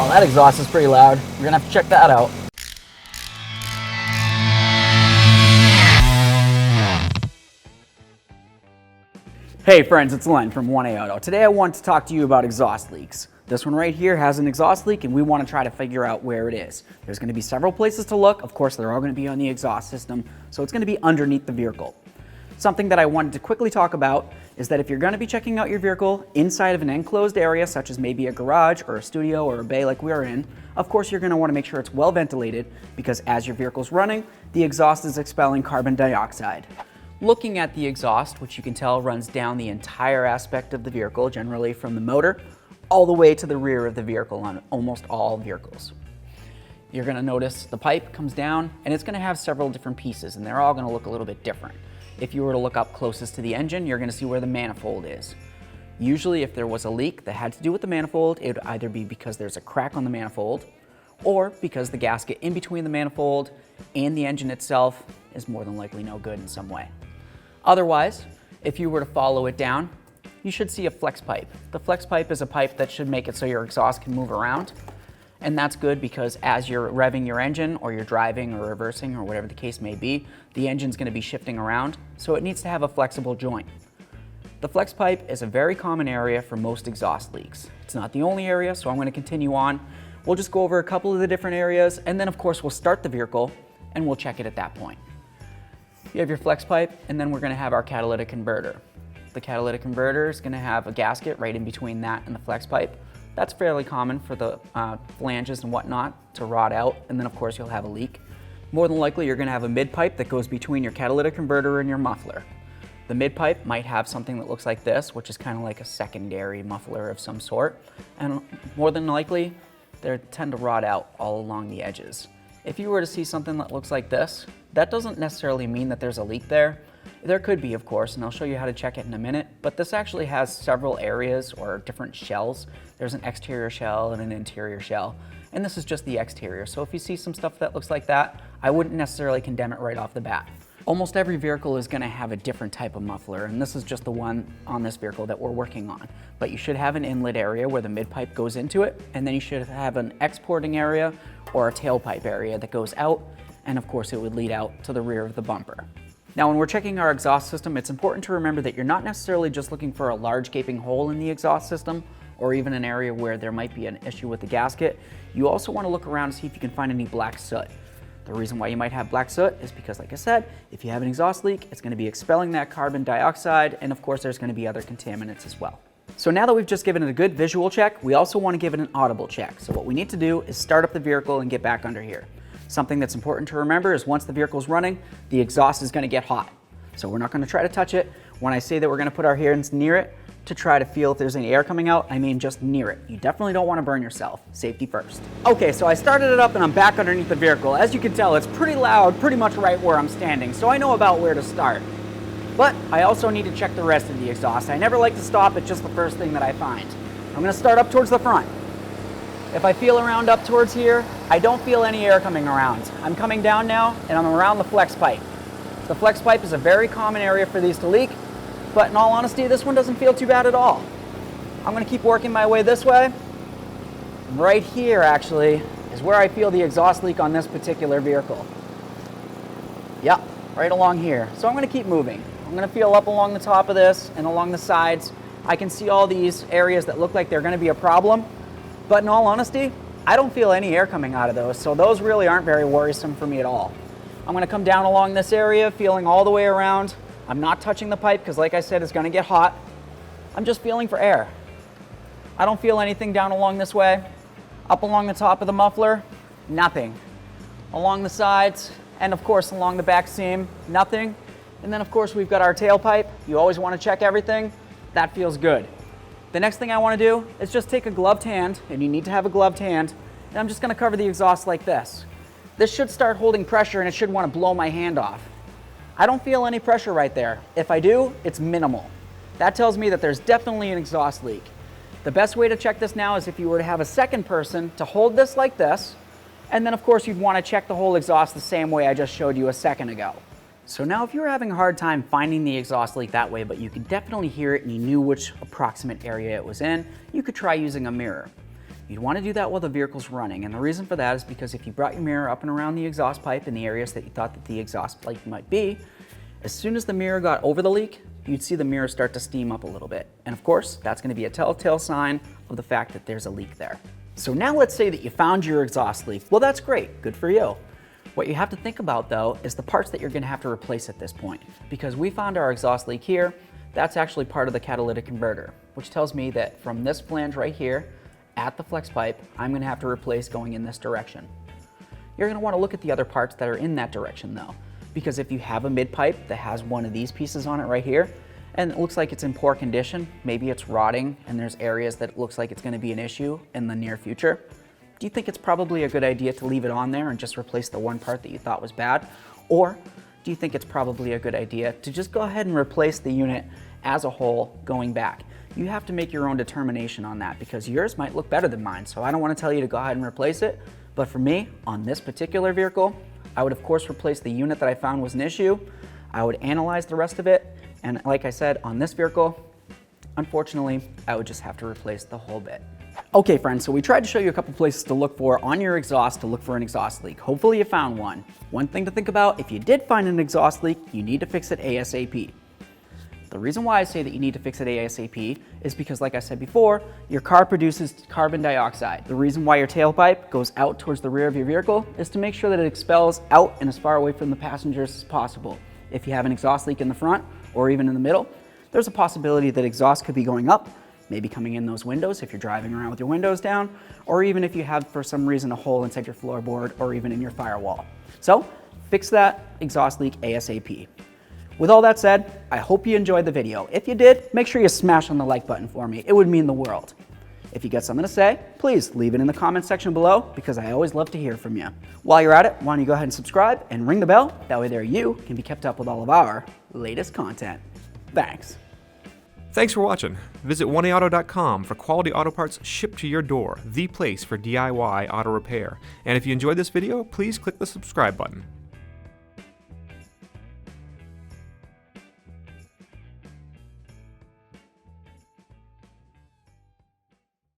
Wow, that exhaust is pretty loud. We're gonna have to check that out. Hey friends, it's Len from 1A Auto. Today I want to talk to you about exhaust leaks. This one right here has an exhaust leak and we want to try to figure out where it is. There's going to be several places to look. Of course, they're all going to be on the exhaust system, so it's going to be underneath the vehicle. Something that I wanted to quickly talk about is that if you're going to be checking out your vehicle inside of an enclosed area, such as maybe a garage or a studio or a bay like we are in, of course you're going to want to make sure it's well ventilated because as your vehicle's running, the exhaust is expelling carbon dioxide. Looking at the exhaust, which you can tell runs down the entire aspect of the vehicle, generally from the motor all the way to the rear of the vehicle on almost all vehicles. You're going to notice the pipe comes down and it's going to have several different pieces and they're all going to look a little bit different. If you were to look up closest to the engine, you're going to see where the manifold is. Usually if there was a leak that had to do with the manifold, it would either be because there's a crack on the manifold or because the gasket in between the manifold and the engine itself is more than likely no good in some way. Otherwise, if you were to follow it down, you should see a flex pipe. The flex pipe is a pipe that should make it so your exhaust can move around. And that's good because as you're revving your engine or you're driving or reversing or whatever the case may be, the engine's going to be shifting around, so it needs to have a flexible joint. The flex pipe is a very common area for most exhaust leaks. It's not the only area, so I'm going to continue on. We'll just go over a couple of the different areas, and then of course we'll start the vehicle and we'll check it at that point. You have your flex pipe, and then we're going to have our catalytic converter. The catalytic converter is going to have a gasket right in between that and the flex pipe. That's fairly common for the flanges and whatnot to rot out, and then of course you'll have a leak. More than likely you're going to have a mid pipe that goes between your catalytic converter and your muffler. The mid pipe might have something that looks like this, which is kind of like a secondary muffler of some sort, and more than likely they tend to rot out all along the edges. If you were to see something that looks like this, that doesn't necessarily mean that there's a leak there. There could be, of course, and I'll show you how to check it in a minute, but this actually has several areas or different shells. There's an exterior shell and an interior shell, and this is just the exterior. So if you see some stuff that looks like that, I wouldn't necessarily condemn it right off the bat. Almost every vehicle is going to have a different type of muffler, and this is just the one on this vehicle that we're working on. But you should have an inlet area where the mid-pipe goes into it, and then you should have an exporting area or a tailpipe area that goes out, and of course it would lead out to the rear of the bumper. Now when we're checking our exhaust system, it's important to remember that you're not necessarily just looking for a large gaping hole in the exhaust system or even an area where there might be an issue with the gasket. You also want to look around to see if you can find any black soot. The reason why you might have black soot is because, like I said, if you have an exhaust leak, it's going to be expelling that carbon dioxide, and of course there's going to be other contaminants as well. So now that we've just given it a good visual check, we also want to give it an audible check. So what we need to do is start up the vehicle and get back under here. Something that's important to remember is once the vehicle's running, the exhaust is going to get hot. So we're not going to try to touch it. When I say that we're going to put our hands near it to try to feel if there's any air coming out, I mean just near it. You definitely don't want to burn yourself. Safety first. Okay, so I started it up and I'm back underneath the vehicle. As you can tell, it's pretty loud, pretty much right where I'm standing, so I know about where to start. But I also need to check the rest of the exhaust. I never like to stop at just the first thing that I find. I'm going to start up towards the front. If I feel around up towards here, I don't feel any air coming around. I'm coming down now and I'm around the flex pipe. The flex pipe is a very common area for these to leak, but in all honesty, this one doesn't feel too bad at all. I'm going to keep working my way this way. Right here, actually, is where I feel the exhaust leak on this particular vehicle. Yep, right along here. So I'm going to keep moving. I'm going to feel up along the top of this and along the sides. I can see all these areas that look like they're going to be a problem, but in all honesty, I don't feel any air coming out of those, so those really aren't very worrisome for me at all. I'm going to come down along this area, feeling all the way around. I'm not touching the pipe because, like I said, it's going to get hot. I'm just feeling for air. I don't feel anything down along this way. Up along the top of the muffler, nothing. Along the sides, and of course along the back seam, nothing. And then of course we've got our tailpipe. You always want to check everything. That feels good. The next thing I want to do is just take a gloved hand, and you need to have a gloved hand, and I'm just going to cover the exhaust like this. This should start holding pressure and it should want to blow my hand off. I don't feel any pressure right there. If I do, it's minimal. That tells me that there's definitely an exhaust leak. The best way to check this now is if you were to have a second person to hold this like this, and then of course you'd want to check the whole exhaust the same way I just showed you a second ago. So now if you're having a hard time finding the exhaust leak that way, but you could definitely hear it and you knew which approximate area it was in, you could try using a mirror. You'd want to do that while the vehicle's running, and the reason for that is because if you brought your mirror up and around the exhaust pipe in the areas that you thought that the exhaust pipe might be, as soon as the mirror got over the leak, you'd see the mirror start to steam up a little bit. And of course, that's going to be a telltale sign of the fact that there's a leak there. So now let's say that you found your exhaust leak. Well, that's great, good for you. What you have to think about though is the parts that you're going to have to replace at this point. Because we found our exhaust leak here, that's actually part of the catalytic converter, which tells me that from this flange right here, at the flex pipe, I'm going to have to replace going in this direction. You're going to want to look at the other parts that are in that direction though, because if you have a mid pipe that has one of these pieces on it right here, and it looks like it's in poor condition, maybe it's rotting and there's areas that it looks like it's going to be an issue in the near future, do you think it's probably a good idea to leave it on there and just replace the one part that you thought was bad? Or do you think it's probably a good idea to just go ahead and replace the unit as a whole going back? You have to make your own determination on that because yours might look better than mine. So I don't want to tell you to go ahead and replace it. But for me, on this particular vehicle, I would of course replace the unit that I found was an issue. I would analyze the rest of it. And like I said, on this vehicle, unfortunately, I would just have to replace the whole bit. Okay friends, so we tried to show you a couple places to look for on your exhaust to look for an exhaust leak. Hopefully you found one. One thing to think about, if you did find an exhaust leak, you need to fix it ASAP. The reason why I say that you need to fix it ASAP is because, like I said before, your car produces carbon dioxide. The reason why your tailpipe goes out towards the rear of your vehicle is to make sure that it expels out and as far away from the passengers as possible. If you have an exhaust leak in the front or even in the middle, there's a possibility that exhaust could be going up, maybe coming in those windows if you're driving around with your windows down, or even if you have for some reason a hole inside your floorboard or even in your firewall. So fix that exhaust leak ASAP. With all that said, I hope you enjoyed the video. If you did, make sure you smash on the like button for me. It would mean the world. If you got something to say, please leave it in the comment section below because I always love to hear from you. While you're at it, why don't you go ahead and subscribe and ring the bell? That way there you can be kept up with all of our latest content. Thanks. Thanks for watching. Visit 1aauto.com for quality auto parts shipped to your door, the place for DIY auto repair. And if you enjoyed this video, please click the subscribe button.